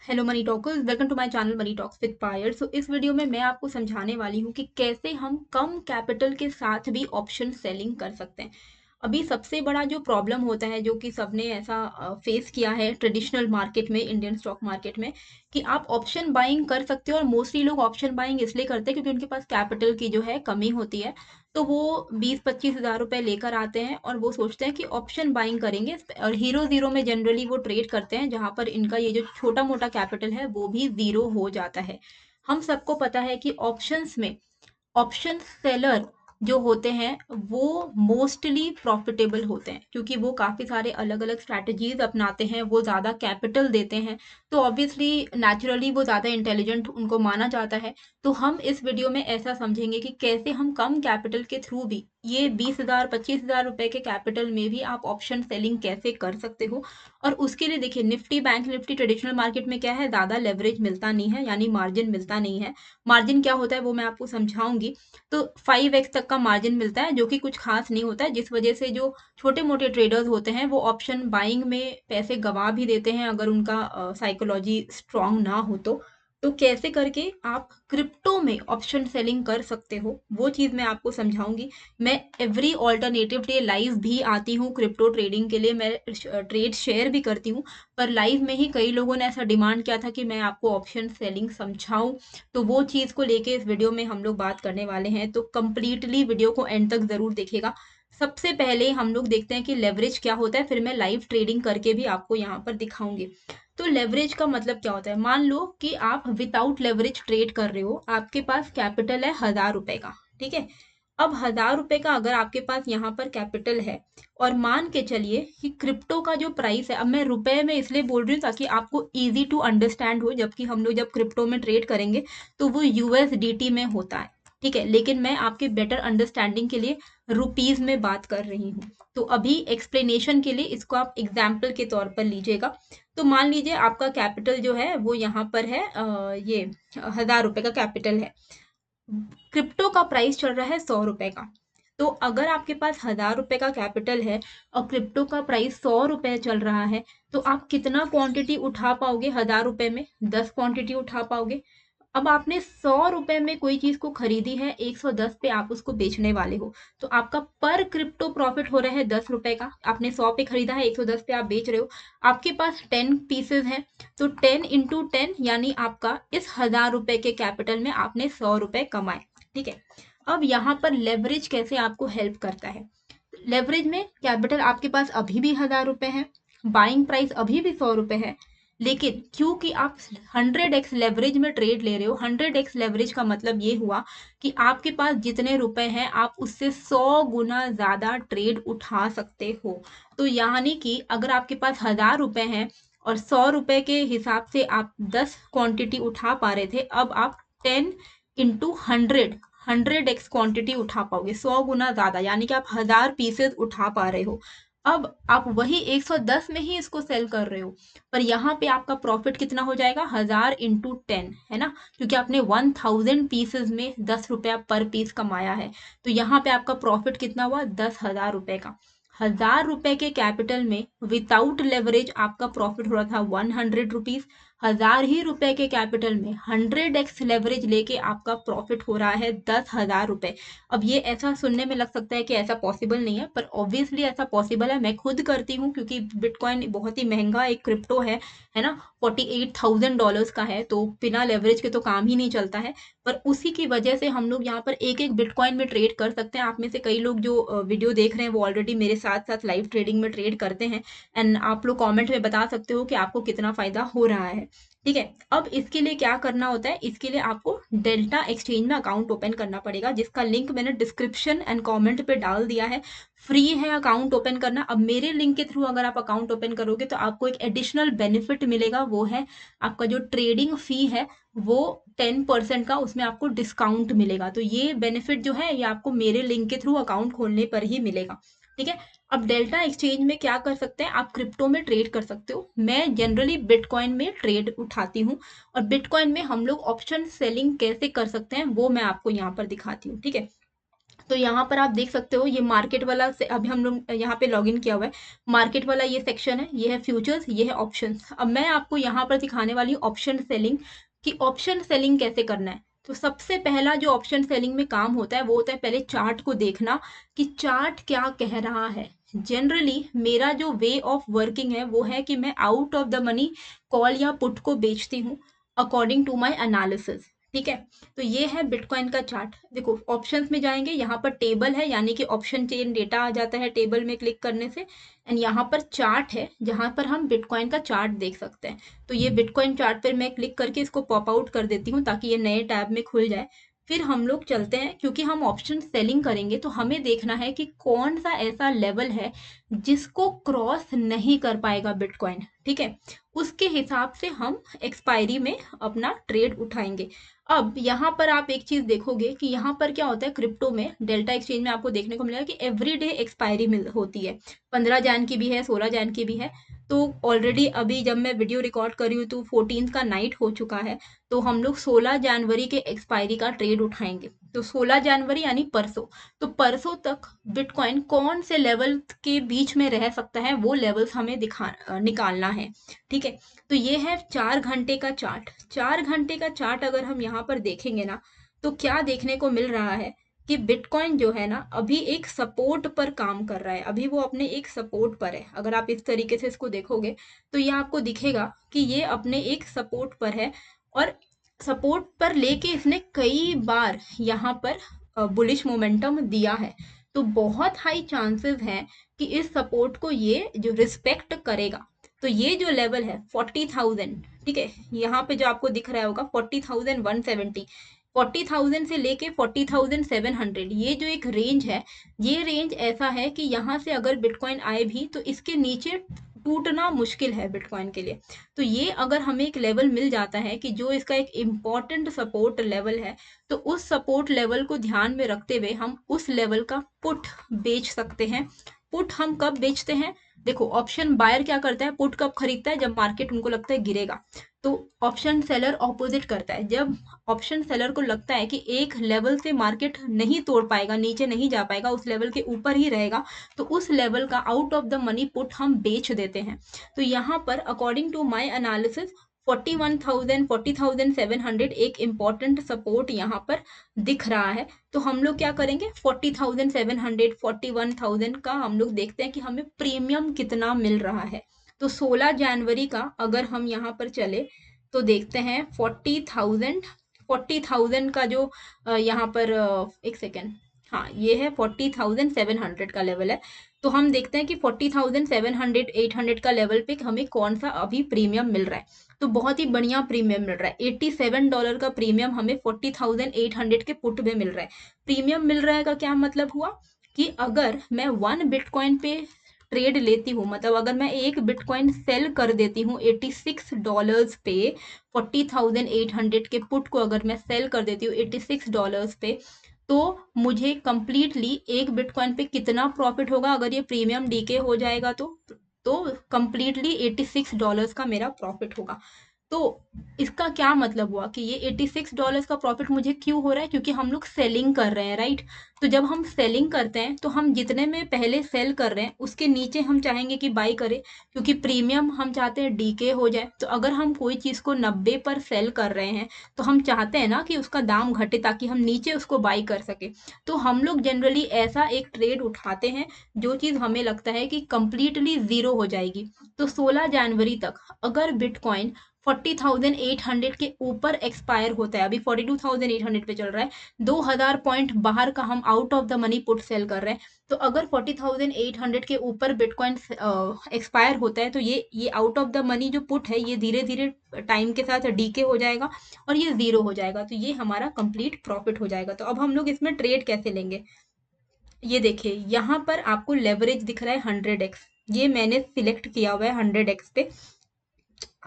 Hello money talkers, welcome to my channel money talks with Payal. So इस video में मैं आपको समझाने वाली हूँ कि कैसे हम कम कैपिटल के साथ भी ऑप्शन सेलिंग कर सकते हैं। अभी सबसे बड़ा जो प्रॉब्लम होता है, जो कि सबने ऐसा फेस किया है ट्रेडिशनल मार्केट में, इंडियन स्टॉक मार्केट में, कि आप ऑप्शन बाइंग कर सकते हो। और मोस्टली लोग ऑप्शन बाइंग इसलिए करते हैं क्योंकि उनके पास कैपिटल की जो है कमी होती है। तो वो 20-25 हज़ार रुपए लेकर आते हैं और वो सोचते हैं कि ऑप्शन बाइंग करेंगे। और हीरो ज़ीरो में जनरली वो ट्रेड करते हैं, जहाँ पर इनका ये जो छोटा मोटा कैपिटल है वो भी ज़ीरो हो जाता है। हम सबको पता है कि ऑप्शंस में ऑप्शन सेलर जो होते हैं वो मोस्टली प्रॉफिटेबल होते हैं, क्योंकि वो काफ़ी सारे अलग अलग स्ट्रैटेजीज अपनाते हैं, वो ज़्यादा कैपिटल देते हैं। तो ऑब्वियसली नेचुरली वो ज़्यादा इंटेलिजेंट उनको माना जाता है। तो हम इस वीडियो में ऐसा समझेंगे कि कैसे हम कम कैपिटल के थ्रू भी, ये 20,000 25,000 रुपए के कैपिटल में भी आप ऑप्शन सेलिंग कैसे कर सकते हो। और उसके लिए देखिए, Nifty bank Nifty traditional market में क्या है, ज़्यादा लेवरेज मिलता नहीं है, यानी मार्जिन मिलता नहीं है। मार्जिन क्या होता है वो मैं आपको समझाऊंगी। तो 5x तक का मार्जिन मिलता है, जो कि कुछ खास नहीं होता है, जिस वजह से जो छोटे मोटे ट्रेडर्स होते हैं वो ऑप्शन बाइंग में पैसे गवा भी देते हैं, अगर उनका साइकोलॉजी स्ट्रांग ना हो तो कैसे करके आप क्रिप्टो में ऑप्शन सेलिंग कर सकते हो, वो चीज़ मैं आपको समझाऊंगी। मैं एवरी ऑल्टरनेटिव डे लाइव भी आती हूँ क्रिप्टो ट्रेडिंग के लिए, मैं ट्रेड शेयर भी करती हूँ। पर लाइव में ही कई लोगों ने ऐसा डिमांड किया था कि मैं आपको ऑप्शन सेलिंग समझाऊं। तो वो चीज़ को लेके इस वीडियो में हम लोग बात करने वाले हैं, तो कंप्लीटली वीडियो को एंड तक ज़रूर देखिएगा। सबसे पहले हम लोग देखते हैं कि लेवरेज क्या होता है, फिर मैं लाइव ट्रेडिंग करके भी आपको यहाँ पर दिखाऊंगी। तो लेवरेज का मतलब क्या होता है, मान लो कि आप विदाउट लेवरेज ट्रेड कर रहे हो, आपके पास कैपिटल है 1,000 रुपए का। ठीक है। अब 1,000 रुपए का अगर आपके पास यहाँ पर कैपिटल है, और मान के चलिए कि क्रिप्टो का जो प्राइस है, अब मैं रुपए में इसलिए बोल रही हूँ ताकि आपको इजी टू अंडरस्टैंड हो, जबकि हम लोग जब क्रिप्टो में ट्रेड करेंगे तो वो यूएसडीटी में होता है। ठीक है, लेकिन मैं आपके बेटर अंडरस्टैंडिंग के लिए रुपीज में बात कर रही हूँ। तो अभी एक्सप्लेनेशन के लिए इसको आप एग्जाम्पल के तौर पर लीजिएगा। तो मान लीजिए आपका कैपिटल जो है वो यहाँ पर है, ये 1,000 रुपए का कैपिटल है। क्रिप्टो का प्राइस चल रहा है 100 रुपए का। तो अगर आपके पास 1,000 रुपए का कैपिटल है और क्रिप्टो का प्राइस 100 रुपए चल रहा है, तो आप कितना क्वांटिटी उठा पाओगे 1,000 रुपए में? 10 क्वांटिटी उठा पाओगे। अब आपने 100 रुपए में कोई चीज को खरीदी है, 110 पे आप उसको बेचने वाले हो, तो आपका पर क्रिप्टो प्रॉफिट हो रहा है 10 रुपए का। आपने 100 पे खरीदा है, 110 पे आप बेच रहे हो, आपके पास 10 पीसेज हैं। तो 10 × 10 यानी आपका इस 1,000 रुपए के कैपिटल में आपने 100 रुपए कमाए। ठीक है। अब यहाँ पर लेवरेज कैसे आपको हेल्प करता है। लेवरेज में कैपिटल आपके पास अभी भी 1,000 रुपए है, बाइंग प्राइस अभी भी 100 रुपए है, लेकिन क्योंकि आप 100x लेवरेज में ट्रेड ले रहे हो, 100x लेवरेज का मतलब ये हुआ कि आपके पास जितने रुपए हैं आप उससे 100 गुना ज्यादा ट्रेड उठा सकते हो। तो यानी कि अगर आपके पास 1,000 रुपए हैं और 100 रुपए के हिसाब से आप 10 क्वांटिटी उठा पा रहे थे, अब आप 10 × 100 100x क्वांटिटी उठा पाओगे, 100 गुना ज्यादा, यानी कि आप 1,000 पीसेस उठा पा रहे हो। अब आप वही 110 में ही इसको सेल कर रहे हो, पर यहाँ पे आपका प्रॉफिट कितना हो जाएगा, 1,000 × 10, है ना, क्योंकि आपने 1,000 पीसेस में 10 रुपया पर पीस कमाया है। तो यहाँ पे आपका प्रॉफिट कितना हुआ, 10,000 रुपए का। 1,000 रुपए के कैपिटल में विदाउट लेवरेज आपका प्रॉफिट हो रहा था 100 रुपीज। 1,000 ही रुपए के कैपिटल में 100x लेवरेज लेके आपका प्रॉफिट हो रहा है 10,000 रुपए। अब ये ऐसा सुनने में लग सकता है कि ऐसा पॉसिबल नहीं है, पर ऑब्वियसली ऐसा पॉसिबल है। मैं खुद करती हूँ, क्योंकि बिटकॉइन बहुत ही महंगा एक क्रिप्टो है ना, $48,000 का है, तो बिना लेवरेज के तो काम ही नहीं चलता है। पर उसी की वजह से हम लोग यहाँ पर एक एक बिटकॉइन में ट्रेड कर सकते हैं। आप में से कई लोग जो वीडियो देख रहे हैं वो ऑलरेडी मेरे साथ साथ लाइव ट्रेडिंग में ट्रेड करते हैं, एंड आप लोग कमेंट में बता सकते हो कि आपको कितना फायदा हो रहा है। ठीक है। अब इसके लिए क्या करना होता है, इसके लिए आपको डेल्टा एक्सचेंज में अकाउंट ओपन करना पड़ेगा, जिसका लिंक मैंने डिस्क्रिप्शन एंड कमेंट पे डाल दिया है। फ्री है अकाउंट ओपन करना। अब मेरे लिंक के थ्रू अगर आप अकाउंट ओपन करोगे तो आपको एक एडिशनल बेनिफिट मिलेगा, वो है आपका जो ट्रेडिंग फी है वो 10% का उसमें आपको डिस्काउंट मिलेगा। तो ये बेनिफिट जो है ये आपको मेरे लिंक के थ्रू अकाउंट खोलने पर ही मिलेगा। ठीक है। अब डेल्टा एक्सचेंज में क्या कर सकते हैं, आप क्रिप्टो में ट्रेड कर सकते हो। मैं जनरली बिटकॉइन में ट्रेड उठाती हूँ, और बिटकॉइन में हम लोग ऑप्शन सेलिंग कैसे कर सकते हैं वो मैं आपको यहाँ पर दिखाती हूँ। ठीक है। तो यहाँ पर आप देख सकते हो ये मार्केट वाला से अभी हम लोग यहाँ पे लॉगिन किया हुआ है। मार्केट वाला ये सेक्शन है, ये है फ्यूचर्स, ये है ऑप्शंस। अब मैं आपको यहाँ पर दिखाने वाली हूँ ऑप्शन सेलिंग, कि ऑप्शन सेलिंग कैसे करना है। तो सबसे पहला जो ऑप्शन सेलिंग में काम होता है वो होता है पहले चार्ट को देखना कि चार्ट क्या कह रहा है। जनरली मेरा जो वे ऑफ वर्किंग है वो है कि मैं out of the money call या पुट को बेचती हूँ अकॉर्डिंग टू माई एनालिसिस। ठीक है, तो ये है बिटकॉइन का चार्ट। देखो ऑप्शंस में जाएंगे, यहाँ पर टेबल है यानी कि ऑप्शन चेन डेटा आ जाता है टेबल में क्लिक करने से। एंड यहाँ पर चार्ट है जहाँ पर हम बिटकॉइन का चार्ट देख सकते हैं। तो ये बिटकॉइन चार्ट पर मैं क्लिक करके इसको पॉप आउट कर देती हूँ ताकि ये नए टैब में खुल जाए। फिर हम लोग चलते हैं, क्योंकि हम ऑप्शन सेलिंग करेंगे तो हमें देखना है कि कौन सा ऐसा लेवल है जिसको क्रॉस नहीं कर पाएगा बिटकॉइन। ठीक है, उसके हिसाब से हम एक्सपायरी में अपना ट्रेड उठाएंगे। अब यहाँ पर आप एक चीज देखोगे कि यहाँ पर क्या होता है, क्रिप्टो में डेल्टा एक्सचेंज में आपको देखने को मिलेगा कि एवरी डे एक्सपायरी मिल होती है। 15 जैन की भी है, 16 जैन की भी है। तो ऑलरेडी अभी जब मैं वीडियो रिकॉर्ड कर रही हूँ तो 14 का नाइट हो चुका है। तो हम लोग 16 जनवरी के एक्सपायरी का ट्रेड उठाएंगे। तो 16 जनवरी यानी परसों। तो परसों तक बिटकॉइन कौन से लेवल के बीच में रह सकता है वो लेवल्स हमें निकालना है। ठीक है, तो ये है 4 घंटे का चार्ट। 4 घंटे का चार्ट अगर हम यहाँ पर देखेंगे ना, तो क्या देखने को मिल रहा है कि बिटकॉइन जो है ना अभी एक सपोर्ट पर काम कर रहा है। अभी वो अपने एक सपोर्ट पर है। अगर आप इस तरीके से इसको देखोगे तो ये आपको दिखेगा कि ये अपने एक सपोर्ट पर है, और सपोर्ट पर लेके इसने कई बार यहाँ पर बुलिश मोमेंटम दिया है। तो बहुत हाई चांसेस हैं कि इस सपोर्ट को ये जो रिस्पेक्ट करेगा। तो ये जो लेवल है 40,000, ठीक है, यहाँ पे जो आपको दिख रहा होगा 40,170, 40,000 से लेके 40,700, ये जो एक रेंज है, ये रेंज ऐसा है कि यहाँ से अगर बिटकॉइन आए भी तो इसके नीचे टूटना मुश्किल है बिटकॉइन के लिए। तो ये अगर हमें एक लेवल मिल जाता है कि जो इसका एक इम्पॉर्टेंट सपोर्ट लेवल है, तो उस सपोर्ट लेवल को ध्यान में रखते हुए हम उस लेवल का पुट बेच सकते हैं। पुट हम कब बेचते हैं? देखो ऑप्शन बायर क्या करता है, पुट कब खरीदता है? जब मार्केट उनको लगता है गिरेगा। तो ऑप्शन सेलर ऑपोजिट करता है। जब ऑप्शन सेलर को लगता है कि एक लेवल से मार्केट नहीं तोड़ पाएगा, नीचे नहीं जा पाएगा, उस लेवल के ऊपर ही रहेगा, तो उस लेवल का out of the money put हम बेच देते हैं। तो यहाँ पर अकॉर्डिंग टू माई एनालिसिस 41,000 40,700 एक इम्पॉर्टेंट सपोर्ट यहाँ पर दिख रहा है। तो हम लोग क्या करेंगे, 40,700 41,000 का हम लोग देखते हैं कि हमें प्रीमियम कितना मिल रहा है। तो 16 जनवरी का अगर हम यहाँ पर चले तो देखते हैं 40,000 का जो यहाँ पर एक सेकेंड, हाँ ये है 40,700 का लेवल है। तो हम देखते हैं कि 40,700 800 का लेवल पे हमें कौन सा अभी प्रीमियम मिल रहा है। तो बहुत ही बढ़िया प्रीमियम मिल रहा है। $87 का प्रीमियम हमें 40,800 के पुट में मिल रहा है। प्रीमियम मिल रहा है का क्या मतलब हुआ कि अगर मैं 1 बिटकॉइन पे ट्रेड लेती हूँ, मतलब अगर मैं एक बिटकॉइन सेल कर देती हूँ $86 पे, 40,800 के पुट को अगर मैं सेल कर देती हूँ $86 पे, तो मुझे कंप्लीटली एक बिटकॉइन पे कितना प्रॉफिट होगा अगर ये प्रीमियम डीके हो जाएगा तो कंप्लीटली $86 का मेरा प्रॉफिट होगा। तो इसका क्या मतलब हुआ कि ये $86 का प्रॉफिट मुझे क्यों हो रहा है? क्योंकि हम लोग सेलिंग कर रहे हैं, राइट। तो जब हम सेलिंग करते हैं तो हम जितने में पहले सेल कर रहे हैं उसके नीचे हम चाहेंगे कि बाई करें, क्योंकि प्रीमियम हम चाहते हैं डीके हो जाए। तो अगर हम कोई चीज को 90 पर सेल कर रहे हैं तो हम चाहते हैं ना कि उसका दाम घटे ताकि हम नीचे उसको बाई कर सके। तो हम लोग जनरली ऐसा एक ट्रेड उठाते हैं जो चीज हमें लगता है कि कंप्लीटली जीरो हो जाएगी। तो 16 जनवरी तक अगर बिटकॉइन 40,800 के ऊपर एक्सपायर होता है, अभी 42,800 पे चल रहा है, 2,000 पॉइंट बाहर का हम out of the money put sell कर रहे हैं। तो अगर 40,800 के ऊपर बिटकॉइन एक्सपायर होता है तो ये आउट ऑफ द मनी जो पुट है ये धीरे धीरे टाइम के साथ डीके हो जाएगा और ये जीरो हो जाएगा। तो ये हमारा कंप्लीट प्रॉफिट हो जाएगा। तो अब हम लोग इसमें ट्रेड कैसे लेंगे, ये देखिए यहाँ पर आपको लेवरेज दिख रहा है 100x। ये मैंने सिलेक्ट किया हुआ है 100x पे।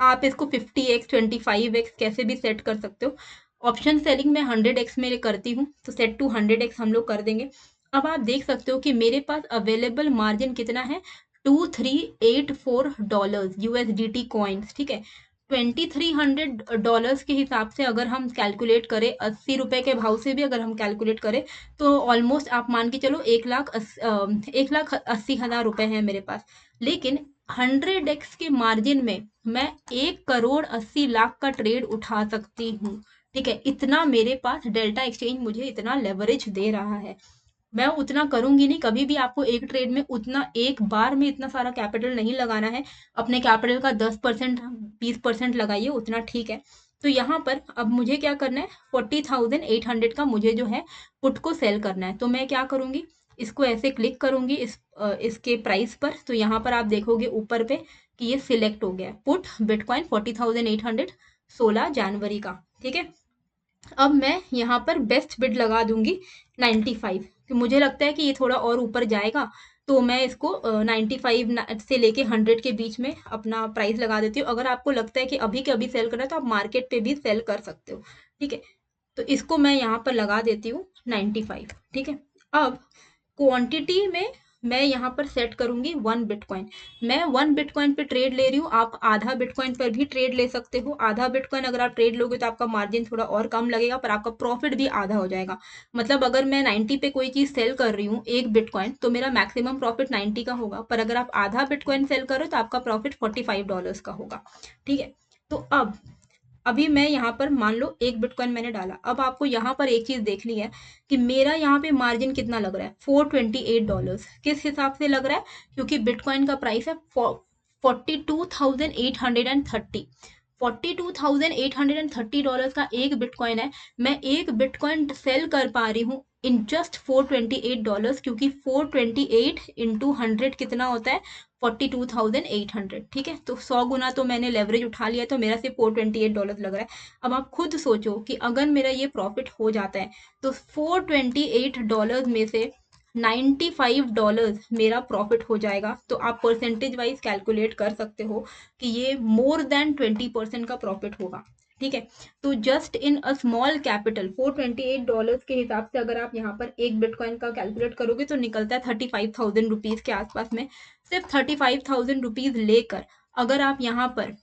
आप इसको 50x 25x कैसे भी सेट कर सकते हो। ऑप्शन सेलिंग में 100x में करती हूँ तो सेट टू 100x हम लोग कर देंगे। अब आप देख सकते हो कि मेरे पास अवेलेबल मार्जिन कितना है, $2384 USDT कॉइन्स। ठीक है, $2300 के हिसाब से अगर हम कैलकुलेट करें, 80 रुपए के भाव से भी अगर हम कैलकुलेट करें, तो ऑलमोस्ट आप मान के चलो 1,80,000 रुपए हैं मेरे पास। लेकिन 100x के मार्जिन में मैं 1,80,00,000 का ट्रेड उठा सकती हूँ। ठीक है, इतना मेरे पास डेल्टा एक्सचेंज मुझे इतना लेवरेज दे रहा है। मैं उतना करूंगी नहीं, कभी भी आपको एक ट्रेड में उतना एक बार में इतना सारा कैपिटल नहीं लगाना है। अपने कैपिटल का 10% 20% लगाइए, उतना ठीक है। तो यहाँ पर अब मुझे क्या करना है, 40,800 का मुझे जो है पुट को सेल करना है। तो मैं क्या करूंगी, इसको ऐसे क्लिक करूंगी इसके प्राइस पर। तो यहाँ पर आप देखोगे ऊपर पे कि ये सिलेक्ट हो गया, पुट बिटकॉइन 40,800 16 जनवरी का। ठीक है, अब मैं यहाँ पर बेस्ट बिड लगा दूंगी 95। तो मुझे लगता है कि ये थोड़ा और ऊपर जाएगा, तो मैं इसको 95 से लेके 100 के बीच में अपना प्राइस लगा देती हूँ। अगर आपको लगता है कि अभी के अभी सेल करना है तो आप मार्केट पे भी सेल कर सकते हो। ठीक है, तो इसको मैं यहाँ पर लगा देती हूँ 95। ठीक है, अब क्वांटिटी में मैं यहाँ पर सेट करूंगी 1 बिटकॉइन। मैं 1 बिटकॉइन पे ट्रेड ले रही हूँ, आप आधा बिटकॉइन पर भी ट्रेड ले सकते हो। आधा बिटकॉइन अगर आप ट्रेड लोगे तो आपका मार्जिन थोड़ा और कम लगेगा, पर आपका प्रॉफिट भी आधा हो जाएगा। मतलब अगर मैं 90 पे कोई चीज सेल कर रही हूँ एक बिटकॉइन, तो मेरा मैक्सिमम प्रॉफिट 90 का होगा, पर अगर आप आधा बिटकॉइन सेल करो तो आपका प्रॉफिट $45 का होगा। ठीक है, तो अब अभी मैं यहाँ पर मान लो एक बिटकॉइन मैंने डाला। अब आपको यहाँ पर एक चीज देखनी है कि मेरा यहाँ पे मार्जिन कितना लग रहा है, $428। किस हिसाब से लग रहा है, क्योंकि बिटकॉइन का प्राइस है 42,830। $42,830 का एक बिटकॉइन है। मैं एक बिटकॉइन सेल कर पा रही हूँ इन जस्ट $428, क्योंकि 428 इंटू 100 कितना होता है, 42,800। ठीक है, तो 100 गुना तो मैंने लेवरेज उठा लिया, तो मेरा सिर्फ $428 लग रहा है। अब आप खुद सोचो कि अगर मेरा ये प्रॉफिट हो जाता है, तो $428 में से $95 मेरा प्रॉफिट हो जाएगा। तो आप परसेंटेज वाइज कैलकुलेट कर सकते हो कि ये मोर देन 20% का प्रॉफिट होगा। ठीक है, तो just in a small capital $428 के हिसाब से अगर आप यहाँ पर एक बिटकॉइन का कैलकुलेट करोगे तो निकलता है 35,000 रुपीज के आसपास में। सिर्फ 35,000 रुपीज लेकर अगर आप यहाँ पर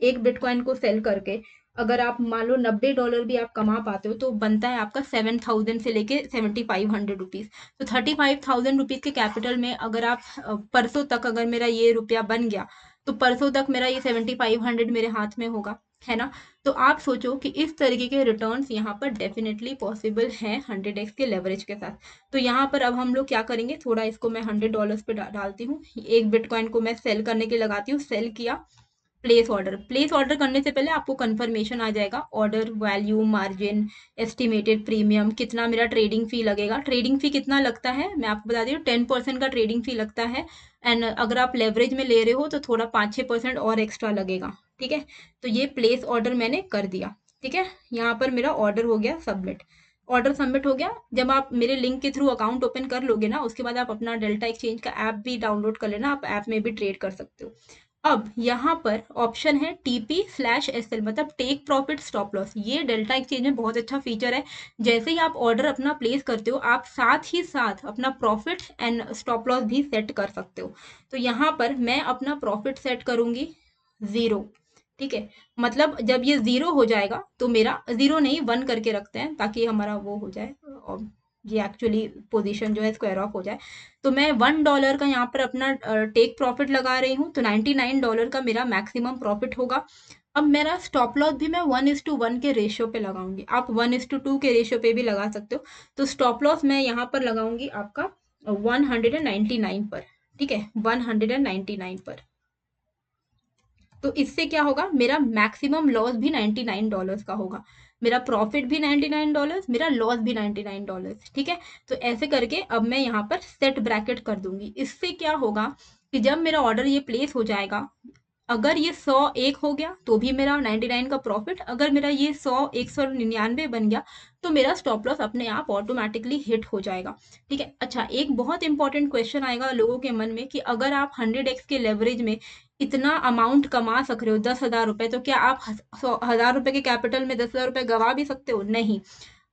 एक बिटकॉइन को सेल करके अगर आप मान लो $90 भी आप कमा पाते हो, तो बनता है आपका 7,000 से लेके 7,500 रुपीज। तो 35,000 रुपीज के कैपिटल में अगर आप परसों तक अगर मेरा ये रुपया बन गया, तो परसों तक मेरा ये 7,500 मेरे हाथ में होगा, है ना। तो आप सोचो कि इस तरीके के रिटर्न्स यहाँ पर डेफिनेटली पॉसिबल हैं 100x के लेवरेज के साथ। तो यहाँ पर अब हम लोग क्या करेंगे, थोड़ा इसको मैं $100 पे डालती हूँ। एक बिटकॉइन को मैं सेल करने के लिए लगाती हूँ, सेल किया, प्लेस ऑर्डर करने से पहले आपको कंफर्मेशन आ जाएगा, order value, margin, estimated premium, कितना मेरा ट्रेडिंग फी लगेगा। ट्रेडिंग फी कितना लगता है मैं आपको बता दी हूँ, 10% का ट्रेडिंग फी लगता है। एंड अगर आप लेवरेज में ले रहे हो तो थोड़ा 5-6% और एक्स्ट्रा लगेगा। ठीक है, तो ये प्लेस ऑर्डर मैंने कर दिया। ठीक है, यहाँ पर मेरा ऑर्डर हो गया सबमिट, ऑर्डर सबमिट हो गया। जब आप मेरे लिंक के थ्रू अकाउंट ओपन कर लोगे ना, उसके बाद आप अपना डेल्टा एक्सचेंज का ऐप भी डाउनलोड कर लेना, आप ऐप में भी ट्रेड कर सकते हो। अब यहाँ पर ऑप्शन है TP/SL, मतलब टेक प्रॉफिट स्टॉप लॉस। ये डेल्टा एक्सचेंज में बहुत अच्छा फीचर है। जैसे ही आप ऑर्डर अपना प्लेस करते हो, आप साथ ही साथ अपना प्रॉफिट एंड स्टॉप लॉस भी सेट कर सकते हो। तो यहाँ पर मैं अपना प्रॉफिट सेट करूंगी 0। ठीक है, मतलब जब ये 0 हो जाएगा तो मेरा 0 नहीं 1 करके रखते हैं ताकि हमारा वो हो जाए और ये एक्चुअली पोजीशन जो है स्क्वायर ऑफ हो जाए। तो मैं $1 का यहाँ पर अपना टेक प्रॉफिट लगा रही हूँ, तो $99 का मेरा मैक्सिमम प्रॉफिट होगा। अब मेरा स्टॉप लॉस भी मैं 1:1 के रेशियो पे लगाऊंगी, आप 1:2 के रेशियो पे भी लगा सकते हो। तो स्टॉप लॉस मैं यहाँ पर लगाऊंगी आपका 199 पर। ठीक है, 199 पर। तो इससे क्या होगा, मेरा मैक्सिमम लॉस भी $99 का होगा, मेरा प्रॉफिट भी $99, मेरा लॉस भी $99। ठीक है, तो ऐसे करके अब मैं यहाँ पर सेट ब्रैकेट कर दूंगी। इससे क्या होगा कि जब मेरा ऑर्डर ये प्लेस हो जाएगा, अगर ये 101 हो गया तो भी मेरा 99 का प्रॉफिट, अगर मेरा ये 199 बन गया तो मेरा स्टॉप लॉस अपने आप ऑटोमेटिकली हिट हो जाएगा। ठीक है, अच्छा एक बहुत इंपॉर्टेंट क्वेश्चन आएगा लोगों के मन में कि अगर आप 100x के लेवरेज में इतना अमाउंट कमा सक रहे हो 10,000 रुपए, तो क्या आप 1,000 रुपए के कैपिटल में 10,000 रुपए गवा भी सकते हो? नहीं।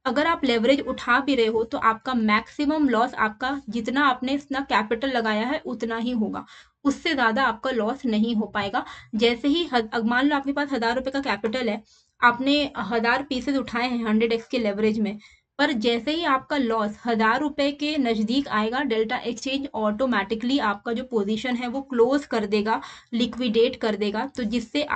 अगर आप लेवरेज उठा भी रहे हो तो आपका मैक्सिमम लॉस, आपका जितना आपने इतना कैपिटल लगाया है उतना ही होगा। उससे ज़्यादा आपका लॉस नहीं हो पाएगा। जैसे ही मान लो आपके पास 1000 रुपए का कैपिटल है, आपने 1000 पीसेज उठाए हैं 100x के लेवरेज में, पर जैसे ही आपका लॉस 1000 रुपए के नज़दीक आएगा, डेल्टा एक्सचेंज ऑटोमेटिकली आपका जो पोजीशन है वो क्लोज कर देगा, लिक्विडेट कर देगा। तो जिससे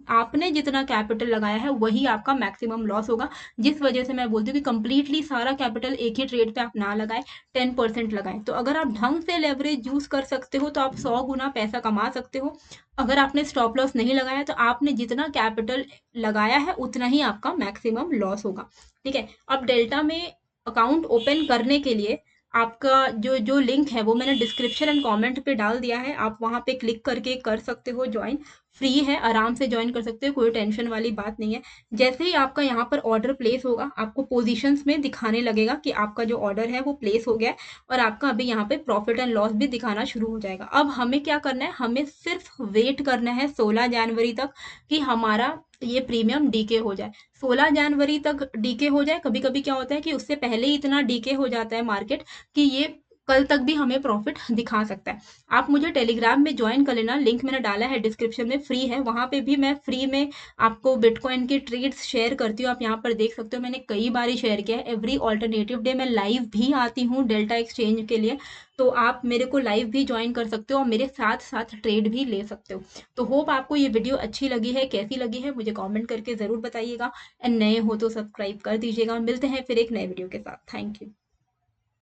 आपने जितना कैपिटल लगाया है वही आपका मैक्सिमम लॉस होगा। जिस वजह से मैं बोलती हूँ कि कंप्लीटली सारा कैपिटल एक ही ट्रेड पे आप ना लगाएं, 10% लगाएं। तो अगर आप ढंग से लेवरेज यूज कर सकते हो तो आप 100 गुना पैसा कमा सकते हो। अगर आपने स्टॉप लॉस नहीं लगाया तो आपने जितना कैपिटल लगाया है उतना ही आपका मैक्सिमम लॉस होगा। ठीक है, अब डेल्टा में अकाउंट ओपन करने के लिए आपका जो जो लिंक है वो मैंने डिस्क्रिप्शन एंड कमेंट पे डाल दिया है। आप वहां पे क्लिक करके कर सकते हो ज्वाइन। फ्री है, आराम से ज्वाइन कर सकते हो, कोई टेंशन वाली बात नहीं है। जैसे ही आपका यहाँ पर ऑर्डर प्लेस होगा, आपको पोजीशंस में दिखाने लगेगा कि आपका जो ऑर्डर है वो प्लेस हो गया है, और आपका अभी यहाँ पे प्रॉफिट एंड लॉस भी दिखाना शुरू हो जाएगा। अब हमें क्या करना है, हमें सिर्फ वेट करना है 16 जनवरी तक कि हमारा ये प्रीमियम डीके हो जाए। 16 जनवरी तक डीके हो जाए। कभी कभी क्या होता है कि उससे पहले ही इतना डीके हो जाता है मार्केट कि ये कल तक भी हमें प्रॉफिट दिखा सकता है। आप मुझे टेलीग्राम में ज्वाइन कर लेना, लिंक मैंने डाला है डिस्क्रिप्शन में, फ्री है। वहां पे भी मैं फ्री में आपको बिटकॉइन के ट्रेड्स शेयर करती हूँ। आप यहाँ पर देख सकते हो, मैंने कई बार ही शेयर किया है। एवरी ऑल्टरनेटिव डे मैं लाइव भी आती हूँ डेल्टा एक्सचेंज के लिए। तो आप मेरे को लाइव भी ज्वाइन कर सकते हो और मेरे साथ साथ ट्रेड भी ले सकते हो। तो होप आपको ये वीडियो अच्छी लगी है। कैसी लगी है मुझे कमेंट करके ज़रूर बताइएगा, एंड नए हो तो सब्सक्राइब कर दीजिएगा। मिलते हैं फिर एक नए वीडियो के साथ। Thank you.